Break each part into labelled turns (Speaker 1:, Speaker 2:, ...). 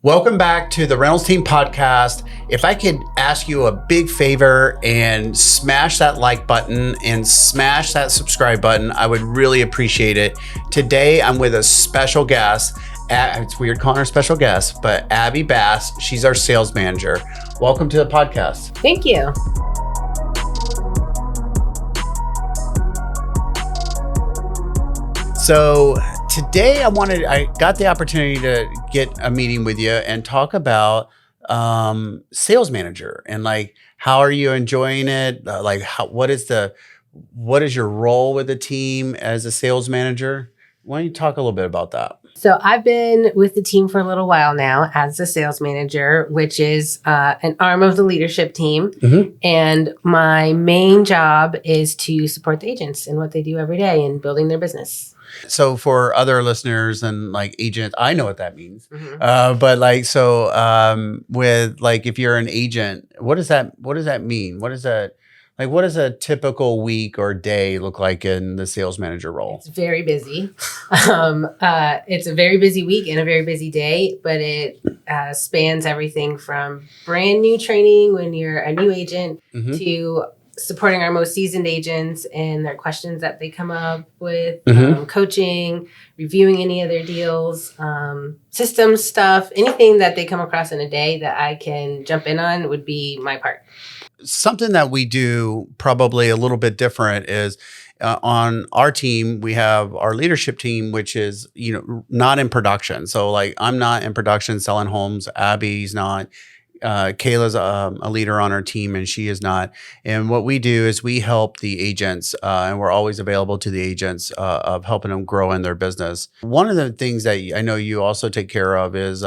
Speaker 1: Welcome back to the Reynolds Team podcast. If I could ask you a big favor and smash that like button and smash that subscribe button, I would really appreciate it. Today, I'm with a special guest. It's weird calling her special guest, but Abby Bass, she's our sales manager. Welcome to the podcast.
Speaker 2: Thank you.
Speaker 1: So today I got the opportunity to get a meeting with you and talk about sales manager and like, how are you enjoying it? What is your role with the team as a sales manager? Why don't you talk a little bit about that?
Speaker 2: So I've been with the team for a little while now as the sales manager, which is an arm of the leadership team. Mm-hmm. And my main job is to support the agents in what they do every day in building their business.
Speaker 1: So for other listeners and like agents, I know what that means.
Speaker 2: Mm-hmm.
Speaker 1: With like, if you're an agent, what does that mean? What does a typical week or day look like in the sales manager role?
Speaker 2: It's very busy. It's a very busy week and a very busy day, but it spans everything from brand new training when you're a new agent mm-hmm. to supporting our most seasoned agents and their questions that they come up with, mm-hmm. Coaching, reviewing any of their deals, systems stuff, anything that they come across in a day that I can jump in on would be my part.
Speaker 1: Something that we do probably a little bit different is on our team, we have our leadership team, which is, not in production. So like, I'm not in production selling homes. Abby's not. Kayla's a leader on our team and she is not. And what we do is we help the agents and we're always available to the agents of helping them grow in their business. One of the things that I know you also take care of is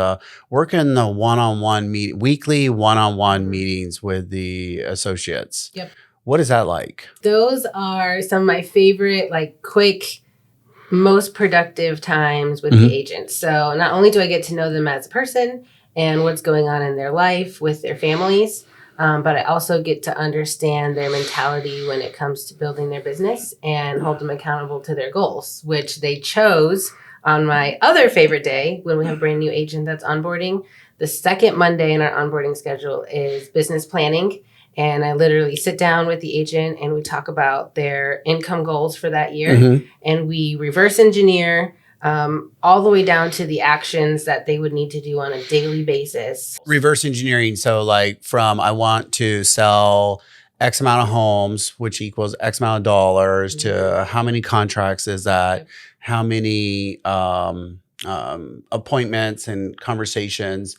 Speaker 1: working the weekly one-on-one meetings with the associates.
Speaker 2: Yep.
Speaker 1: What is that like?
Speaker 2: Those are some of my favorite, quick, most productive times with mm-hmm. the agents. So not only do I get to know them as a person and what's going on in their life with their families, but I also get to understand their mentality when it comes to building their business and hold them accountable to their goals, which they chose on my other favorite day when we have a brand new agent that's onboarding. The second Monday in our onboarding schedule is business planning. And I literally sit down with the agent and we talk about their income goals for that year. Mm-hmm. And we reverse engineer all the way down to the actions that they would need to do on a daily basis.
Speaker 1: Reverse engineering. So like from I want to sell X amount of homes, which equals X amount of dollars mm-hmm. to how many contracts is that? Yep. How many appointments and conversations?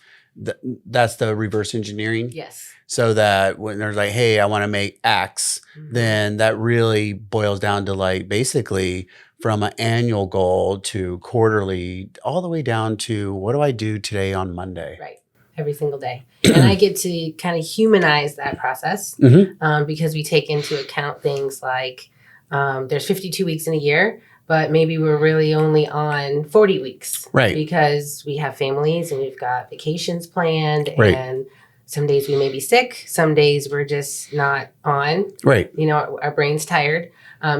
Speaker 1: That's the reverse engineering.
Speaker 2: Yes.
Speaker 1: So that when there's like, hey, I want to make X, mm-hmm. then that really boils down to like basically from an annual goal to quarterly, all the way down to what do I do today on Monday?
Speaker 2: Right. Every single day. And I get to kind of humanize that process mm-hmm. Because we take into account things like there's 52 weeks in a year, but maybe we're really only on 40 weeks.
Speaker 1: Right.
Speaker 2: Because we have families and we've got vacations planned
Speaker 1: right.
Speaker 2: and some days we may be sick. Some days we're just not on.
Speaker 1: Right.
Speaker 2: Our brain's tired.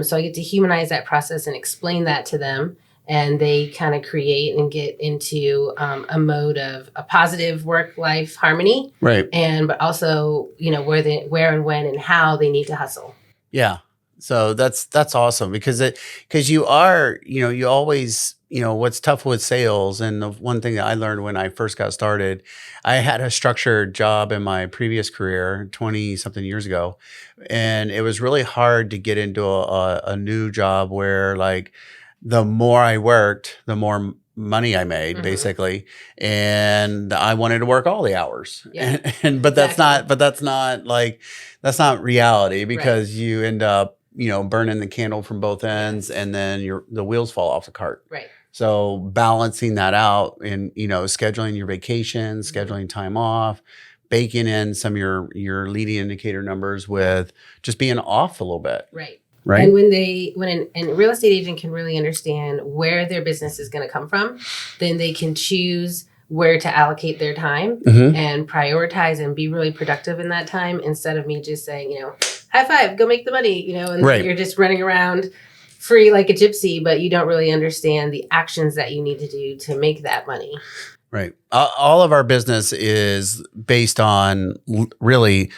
Speaker 2: So I get to humanize that process and explain that to them. And they kind of create and get into a mode of a positive work-life harmony.
Speaker 1: Right.
Speaker 2: But also, where and when and how they need to hustle.
Speaker 1: Yeah. So that's awesome because you are, you always, what's tough with sales. And the one thing that I learned when I first got started, I had a structured job in my previous career 20 something years ago. And it was really hard to get into a new job where like the more I worked, the more money I made mm-hmm. basically. And I wanted to work all the hours. Yeah. But that's not reality because right. you end up, burning the candle from both ends and then the wheels fall off the cart.
Speaker 2: Right.
Speaker 1: So balancing that out and, scheduling your vacations, scheduling time off, baking in some of your leading indicator numbers with just being off a little bit.
Speaker 2: Right.
Speaker 1: Right.
Speaker 2: And when a real estate agent can really understand where their business is going to come from, then they can choose where to allocate their time mm-hmm. and prioritize and be really productive in that time instead of me just saying, high five, go make the money, and right. you're just running around free like a gypsy, but you don't really understand the actions that you need to do to make that money.
Speaker 1: Right. All of our business is based on really,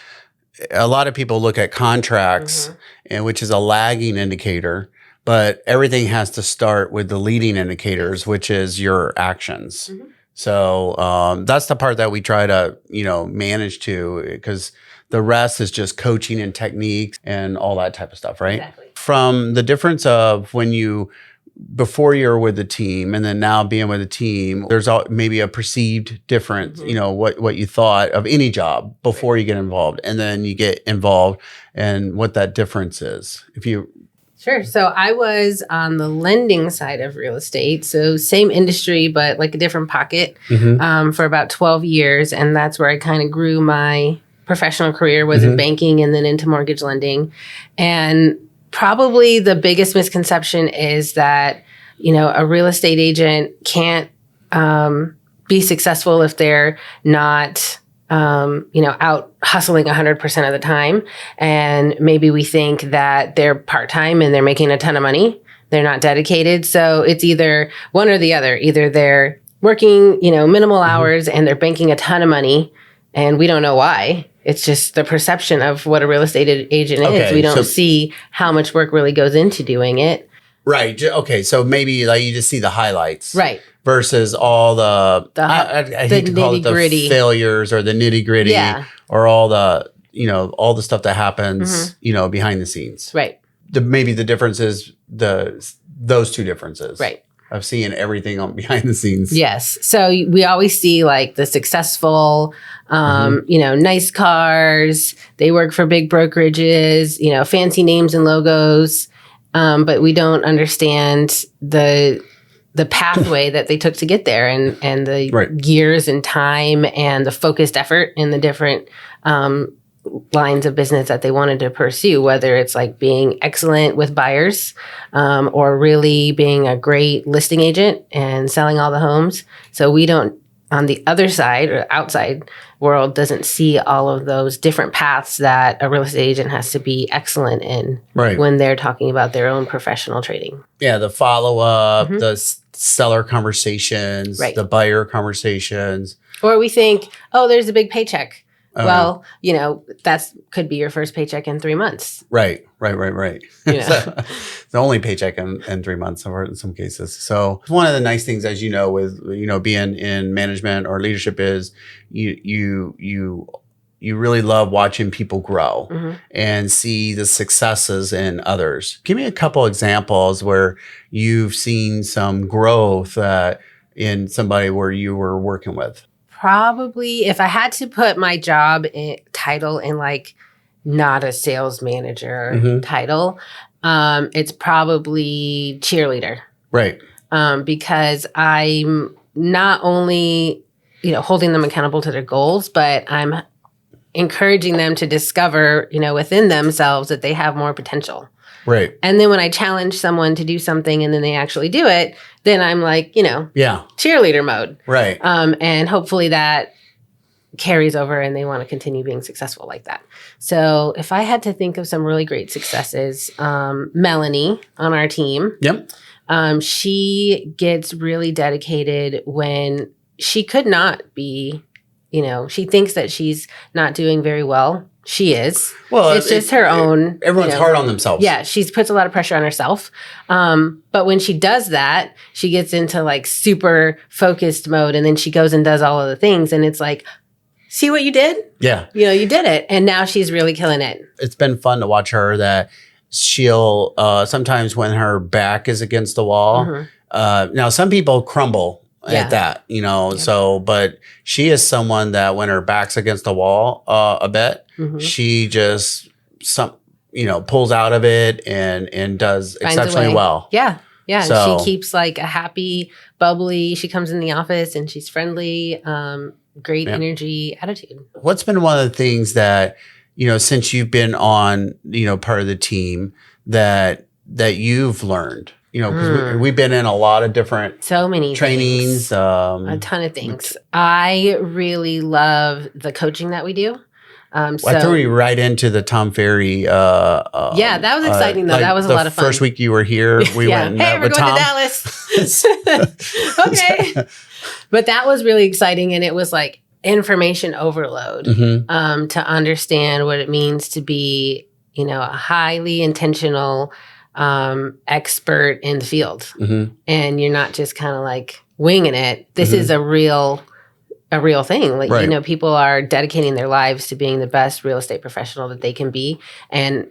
Speaker 1: a lot of people look at contracts, and which is a lagging indicator, but everything has to start with the leading indicators, which is your actions. So that's the part that we try to, manage to, because the rest is just coaching and techniques and all that type of stuff, right?
Speaker 2: Exactly.
Speaker 1: From the difference of before you're with the team and then now being with the team, there's maybe a perceived difference, what you thought of any job before you get involved, and then you get involved and what that difference is.
Speaker 2: Sure. So I was on the lending side of real estate. So same industry, but like a different pocket for about 12 years. And that's where I kind of grew my professional career, was in banking and then into mortgage lending. And probably the biggest misconception is that, a real estate agent can't be successful if they're not out hustling 100% of the time. And maybe we think that they're part-time and they're making a ton of money. They're not dedicated. So it's either one or the other. Either they're working, minimal hours and they're banking a ton of money, and we don't know why. It's just the perception of what a real estate agent is. We don't see how much work really goes into doing it.
Speaker 1: Right. Okay. So maybe like you just see the highlights.
Speaker 2: Right.
Speaker 1: Versus all I hate to call it the failures or the nitty gritty, or all the stuff that happens, behind the scenes.
Speaker 2: Right.
Speaker 1: Maybe the difference is those two differences.
Speaker 2: Right.
Speaker 1: Of seeing everything on behind the scenes.
Speaker 2: Yes. So we always see like the successful, nice cars. They work for big brokerages, fancy names and logos. But we don't understand the pathway that they took to get there, and the years and time and the focused effort in the different lines of business that they wanted to pursue, whether it's like being excellent with buyers or really being a great listing agent and selling all the homes. So we don't, on the other side or outside world, doesn't see all of those different paths that a real estate agent has to be excellent in when they're talking about their own professional trading. Yeah, the follow-up, the seller conversations, the buyer conversations. Or we think, oh, there's a big paycheck. Well, that could be your first paycheck in 3 months. Right. The only paycheck in 3 months or in some cases. So one of the nice things, as with, being in management or leadership is you really love watching people grow and see the successes in others. Give me a couple examples where you've seen some growth in somebody where you were working with. Probably, if I had to put my job title in like not a sales manager title, it's probably cheerleader. Right. Because I'm not only, holding them accountable to their goals, but I'm encouraging them to discover, within themselves that they have more potential. Right. And then when I challenge someone to do something and then they actually do it, then I'm like, cheerleader mode. Right. And hopefully that carries over and they want to continue being successful like that. So if I had to think of some really great successes, Melanie on our team. Yep. She gets really dedicated when she could not be, she thinks that she's not doing very well. She is. Well, it's just her own. Everyone's hard on themselves. Yeah, she puts a lot of pressure on herself. But when she does that, she gets into like super focused mode, and then she goes and does all of the things, and it's like, see what you did? Yeah. You did it, and now she's really killing it. It's been fun to watch her. That she'll sometimes when her back is against the wall. Now some people crumble. At that, so, but she is someone that when her back's against the wall a bit, she just pulls out of it and does exceptionally well. Yeah. Yeah. So, and she keeps like a happy, bubbly, she comes in the office and she's friendly, great energy, attitude. What's been one of the things that, since you've been on, part of the team that you've learned? Because we've been in a lot of different trainings. A ton of things. I really love the coaching that we do.
Speaker 1: I threw you right into the Tom Ferry.
Speaker 2: Yeah, that was exciting though. That was a lot of fun.
Speaker 1: The first week you were here, we went and met with Tom.
Speaker 2: Hey, we're going to Dallas. Okay. But that was really exciting. And it was like information overload to understand what it means to be, you know, a highly intentional expert in the field. And you're not just kind of like winging it. This is a real thing. Like, you know, people are dedicating their lives to being the best real estate professional that they can be. And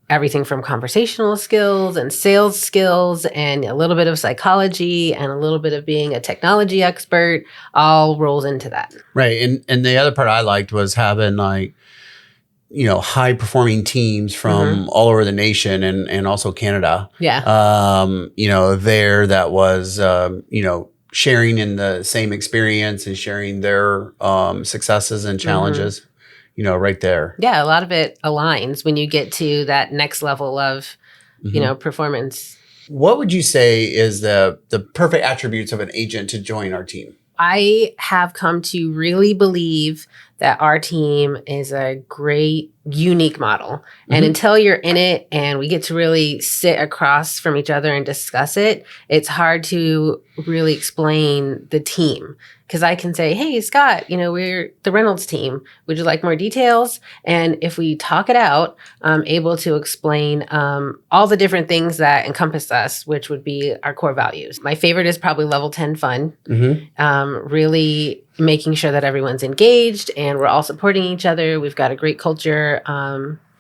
Speaker 2: everything from conversational skills and sales skills and a little bit of psychology and a little bit of being a technology expert all rolls into that.
Speaker 1: Right. And the other part I liked was having like, you know, high performing teams from all over the nation and also Canada.
Speaker 2: Yeah.
Speaker 1: You know, that was, you know, sharing in the same experience and sharing their successes and challenges, you know, right there.
Speaker 2: Yeah, a lot of it aligns when you get to that next level of, you know, performance.
Speaker 1: What would you say is the perfect attributes of an agent to join our team?
Speaker 2: I have come to really believe that our team is a great, unique model. And until you're in it and we get to really sit across from each other and discuss it, it's hard to really explain the team. Because I can say, hey, Scott, you know, we're the Reynolds team. Would you like more details? And if we talk it out, I'm able to explain all the different things that encompass us, which would be our core values. My favorite is probably level 10 fun. Really making sure that everyone's engaged and we're all supporting each other. We've got a great culture,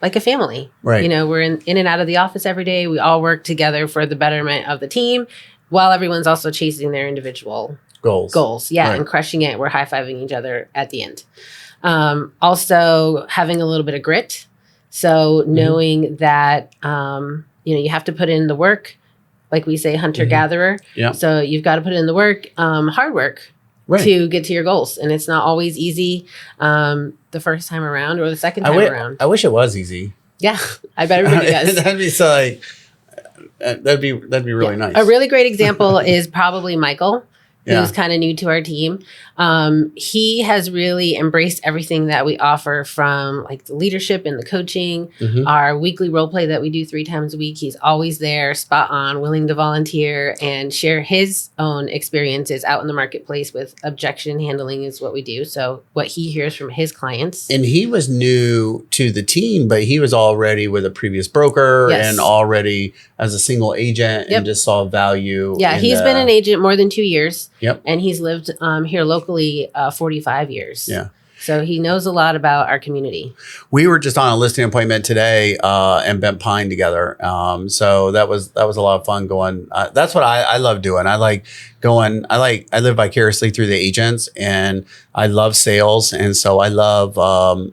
Speaker 2: like a family.
Speaker 1: Right.
Speaker 2: You know, we're in and out of the office every day. We all work together for the betterment of the team while everyone's also chasing their individual goals. Yeah. Right. And crushing it. We're high-fiving each other at the end. Also having a little bit of grit. So knowing that, you know, you have to put in the work, like we say, hunter-gatherer. Yeah. So you've got to put in the work, hard work to get to your goals. And it's not always easy the first time around or the second time around.
Speaker 1: I wish it was easy.
Speaker 2: Yeah. I bet everybody does.
Speaker 1: That'd be so like, that'd be really nice.
Speaker 2: A really great example is probably Michael, who's kind of new to our team. He has really embraced everything that we offer, from like the leadership and the coaching, our weekly role play that we do 3 times a week. He's always there, spot on, willing to volunteer and share his own experiences out in the marketplace with objection handling is what we do. So what he hears from his clients.
Speaker 1: And he was new to the team, but he was already with a previous broker and already as a single agent and just saw value.
Speaker 2: Yeah, he's been an agent more than 2 years.
Speaker 1: Yep.
Speaker 2: And he's lived here locally 45 years.
Speaker 1: Yeah.
Speaker 2: So he knows a lot about our community. We
Speaker 1: were just on a listing appointment today and bent pine together. So that was a lot of fun going. That's what I love doing. I like going. I live vicariously through the agents, and I love sales. And so I love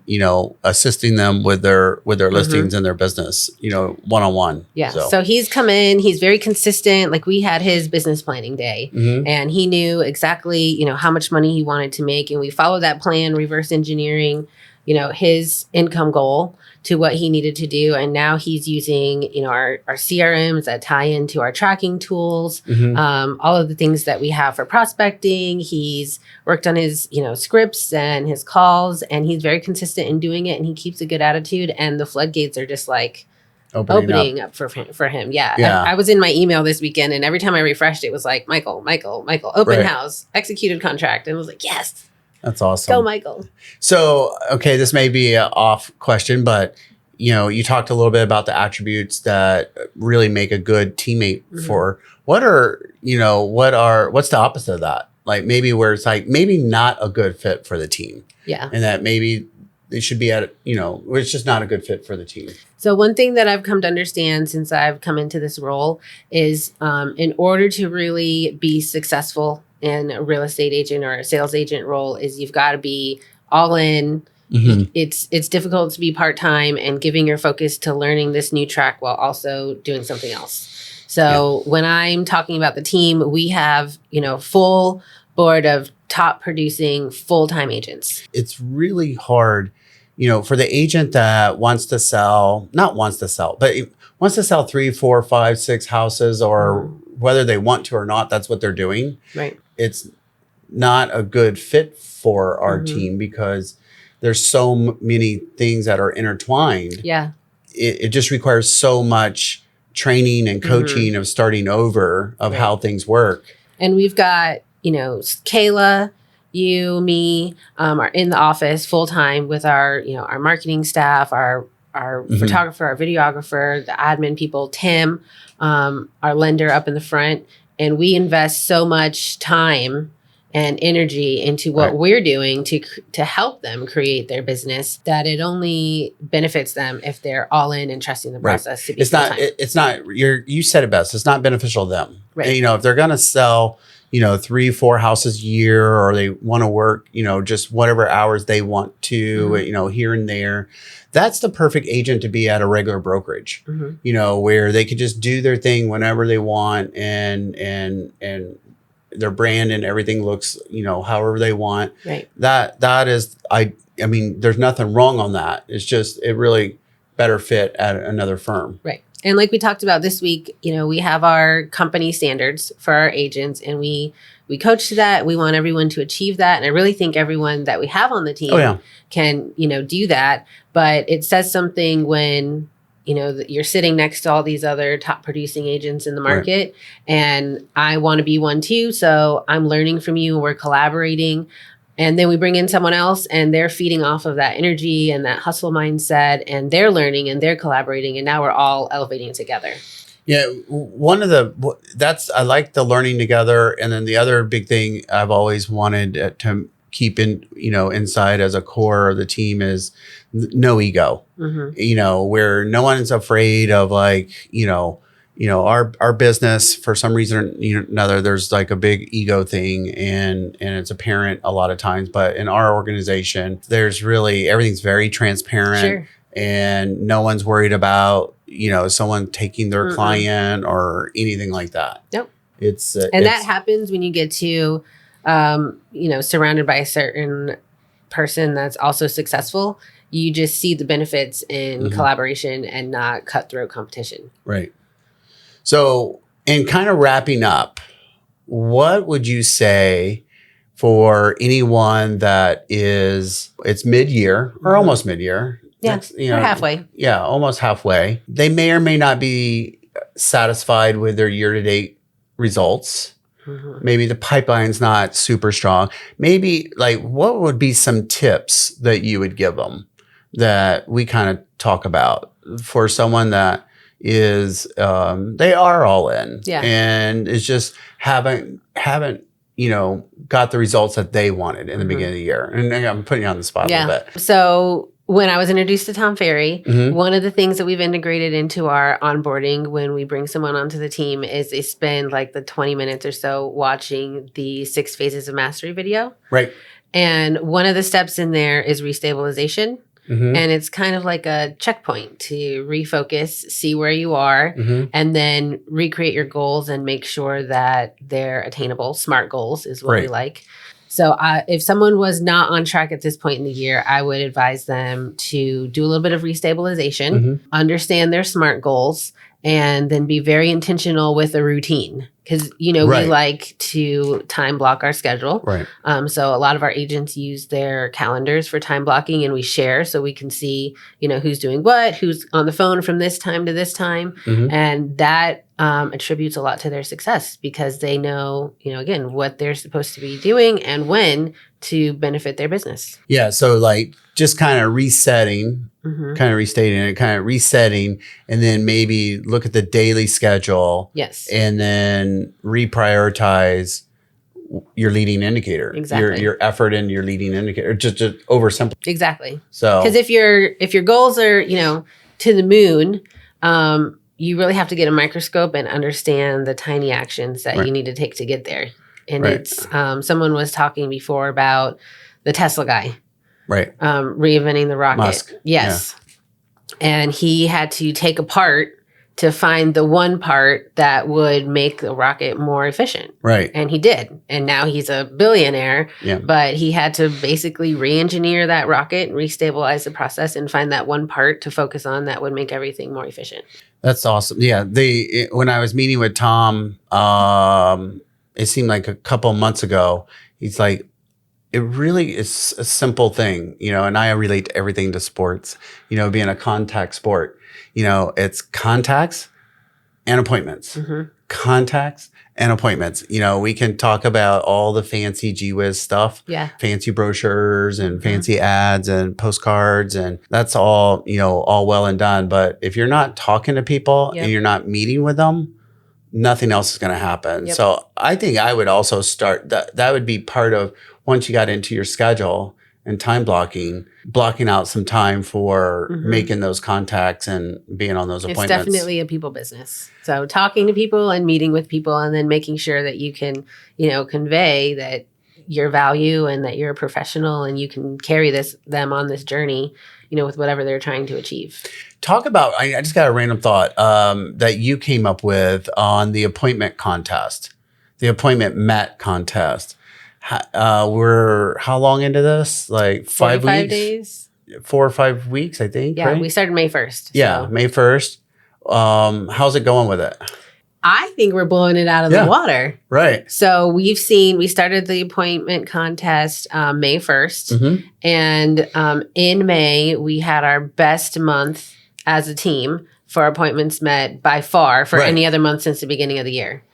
Speaker 1: you know, assisting them with their listings and their business, you know, one-on-one.
Speaker 2: Yeah. So he's come in. He's very consistent. Like, we had his business planning day, and he knew exactly, you know, how much money he wanted to make, and we followed that plan, reverse engineering, you know, his income goal to what he needed to do. And now he's using, you know, our CRMs that tie into our tracking tools, all of the things that we have for prospecting. He's worked on his, you know, scripts and his calls, and he's very consistent in doing it, and he keeps a good attitude, and the floodgates are just like opening up for him. Yeah. I was in my email this weekend, and every time I refreshed, it was like, Michael, open house, executed contract. And I was like, yes.
Speaker 1: That's awesome.
Speaker 2: Go, Michael.
Speaker 1: So, okay, this may be an off question, but you know, you talked a little bit about the attributes that really make a good teammate for. What's the opposite of that? Like, maybe where it's like maybe not a good fit for the team.
Speaker 2: Yeah.
Speaker 1: And that maybe they should be at, you know, it's just not a good fit for the team.
Speaker 2: So one thing that I've come to understand since I've come into this role is in order to really be successful in a real estate agent or a sales agent role, is you've got to be all in. It's difficult to be part-time and giving your focus to learning this new track while also doing something else. So when I'm talking about the team, we have, you know, full board of top producing full-time agents.
Speaker 1: It's really hard, you know, for the agent that wants to sell 3, 4, 5, 6 houses, or whether they want to or not, that's what they're doing.
Speaker 2: Right.
Speaker 1: It's not a good fit for our team because there's so many things that are intertwined.
Speaker 2: Yeah.
Speaker 1: It just requires so much training and coaching of starting over of how things work.
Speaker 2: And we've got, Kayla, you, me, are in the office full time with our, our marketing staff, our photographer, our videographer, the admin people, Tim, our lender up in the front. And we invest so much time and energy into what we're doing to help them create their business that it only benefits them if they're all in and trusting the process to be
Speaker 1: it's not you said it best. It's not beneficial to them.
Speaker 2: Right.
Speaker 1: And, if they're going to sell, 3-4 houses a year, or they want to work, just whatever hours they want to, here and there, that's the perfect agent to be at a regular brokerage, where they could just do their thing whenever they want, and their brand and everything looks, however they want.
Speaker 2: Right.
Speaker 1: That is, I mean, there's nothing wrong on that. It's just, it really better fit at another firm.
Speaker 2: Right. And like we talked about this week, we have our company standards for our agents, and we coach to that. We want everyone to achieve that. And I really think everyone that we have on the team can, do that. But it says something when, you're sitting next to all these other top producing agents in the market, and I want to be one too. So I'm learning from you. We're collaborating. And then we bring in someone else, and they're feeding off of that energy and that hustle mindset, and they're learning and they're collaborating. And now we're all elevating together.
Speaker 1: Yeah. I like the learning together. And then the other big thing I've always wanted to keep inside as a core of the team is no ego, where no one is afraid of our business. For some reason or another, there's like a big ego thing, and it's apparent a lot of times. But in our organization, there's really, everything's very transparent, and no one's worried about, someone taking their client or anything like that. Nope.
Speaker 2: That happens when you get to, surrounded by a certain person that's also successful. You just see the benefits in collaboration and not cutthroat competition.
Speaker 1: Right. So, in kind of wrapping up, what would you say for anyone that it's mid-year or almost mid-year?
Speaker 2: Yeah, we're halfway.
Speaker 1: Yeah, almost halfway. They may or may not be satisfied with their year-to-date results. Maybe the pipeline's not super strong. Maybe what would be some tips that you would give them that we kind of talk about for someone that is they are all in and is just haven't got the results that they wanted in the beginning of the year. And I'm putting you on the spot a little bit.
Speaker 2: So when I was introduced to Tom Ferry, one of the things that we've integrated into our onboarding when we bring someone onto the team is they spend the 20 minutes or so watching the 6 Phases of Mastery video.
Speaker 1: Right.
Speaker 2: And one of the steps in there is restabilization. And it's kind of like a checkpoint to refocus, see where you are, and then recreate your goals and make sure that they're attainable. SMART goals is what we like. So if someone was not on track at this point in the year, I would advise them to do a little bit of restabilization, understand their SMART goals, and then be very intentional with a routine. Because, we like to time block our schedule.
Speaker 1: Right.
Speaker 2: So a lot of our agents use their calendars for time blocking, and we share so we can see, who's doing what, who's on the phone from this time to this time. And that attributes a lot to their success because they know, again, what they're supposed to be doing and when to benefit their business.
Speaker 1: Yeah. So just kind of resetting, kind of restating it, kind of resetting, and then maybe look at the daily schedule.
Speaker 2: Yes.
Speaker 1: And then reprioritize your leading indicator.
Speaker 2: Exactly.
Speaker 1: Your effort in your leading indicator. Just oversimplify.
Speaker 2: Exactly.
Speaker 1: So
Speaker 2: because if your goals are, to the moon, you really have to get a microscope and understand the tiny actions that you need to take to get there. And it's someone was talking before about the Tesla guy.
Speaker 1: Right.
Speaker 2: Reinventing the rocket.
Speaker 1: Musk.
Speaker 2: Yes. Yeah. And he had to take apart to find the one part that would make the rocket more efficient.
Speaker 1: Right.
Speaker 2: And he did. And now he's a billionaire. Yeah. But he had to basically re-engineer that rocket and restabilize the process and find that one part to focus on that would make everything more efficient.
Speaker 1: That's awesome. Yeah. When I was meeting with Tom, it seemed like a couple months ago, he's like, it really is a simple thing, and I relate everything to sports, being a contact sport, it's contacts and appointments, contacts and appointments. We can talk about all the fancy gee whiz stuff, fancy brochures and fancy ads and postcards. And that's all, all well and done. But if you're not talking to people and you're not meeting with them, nothing else is going to happen. So I think I would also start that would be part of, once you got into your schedule and time blocking out some time for making those contacts and being on those appointments.
Speaker 2: It's definitely a people business. So talking to people and meeting with people, and then making sure that you can, convey that your value and that you're a professional and you can carry them on this journey, with whatever they're trying to achieve.
Speaker 1: Talk about, I just got a random thought that you came up with on the appointment contest, the appointment met contest. We're how long into this? Like 5 weeks?
Speaker 2: Days.
Speaker 1: 4 or 5 weeks, I think.
Speaker 2: Yeah,
Speaker 1: right?
Speaker 2: We started May 1st.
Speaker 1: Yeah, so. May 1st. How's it going with it?
Speaker 2: I think we're blowing it out of the water.
Speaker 1: Right.
Speaker 2: So we started the appointment contest May 1st. And in May, we had our best month as a team for appointments met by far for any other month since the beginning of the year.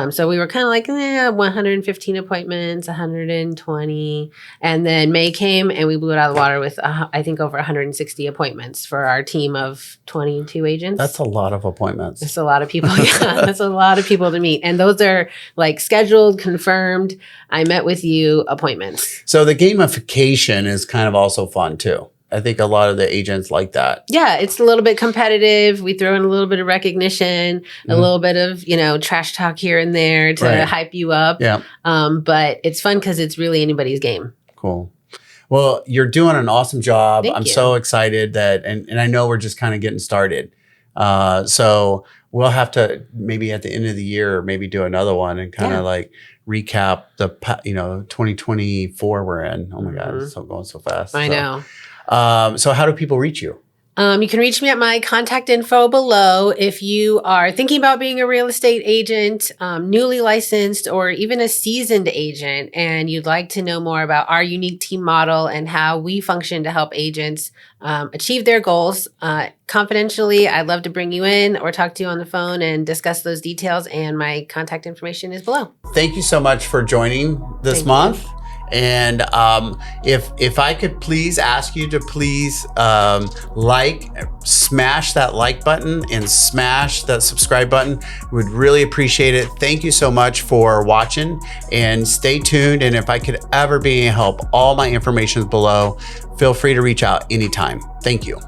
Speaker 2: So we were kind of like 115 appointments, 120. And then May came and we blew it out of the water with, I think, over 160 appointments for our team of 22 agents.
Speaker 1: That's a lot of appointments.
Speaker 2: That's a lot of people. Yeah, that's a lot of people to meet. And those are like scheduled, confirmed, I met with you appointments.
Speaker 1: So the gamification is kind of also fun too. I think a lot of the agents like that.
Speaker 2: Yeah, it's a little bit competitive. We throw in a little bit of recognition, a little bit of, trash talk here and there to hype you up. Yeah. But it's fun because it's really anybody's game.
Speaker 1: Cool. Well, you're doing an awesome job.
Speaker 2: Thank
Speaker 1: I'm
Speaker 2: you.
Speaker 1: So excited that, and I know we're just kind of getting started. So we'll have to maybe at the end of the year, maybe do another one and kind of like recap the, 2024 we're in. Oh my God, it's going so fast.
Speaker 2: I know.
Speaker 1: So how do people reach you?
Speaker 2: You can reach me at my contact info below. If you are thinking about being a real estate agent, newly licensed, or even a seasoned agent, and you'd like to know more about our unique team model and how we function to help agents achieve their goals, confidentially, I'd love to bring you in or talk to you on the phone and discuss those details. And my contact information is below.
Speaker 1: Thank you so much for joining this month. And if I could please ask you to please smash that like button and smash that subscribe button, we'd really appreciate it. Thank you so much for watching, and stay tuned. And if I could ever be any help, all my information is below. Feel free to reach out anytime. Thank you.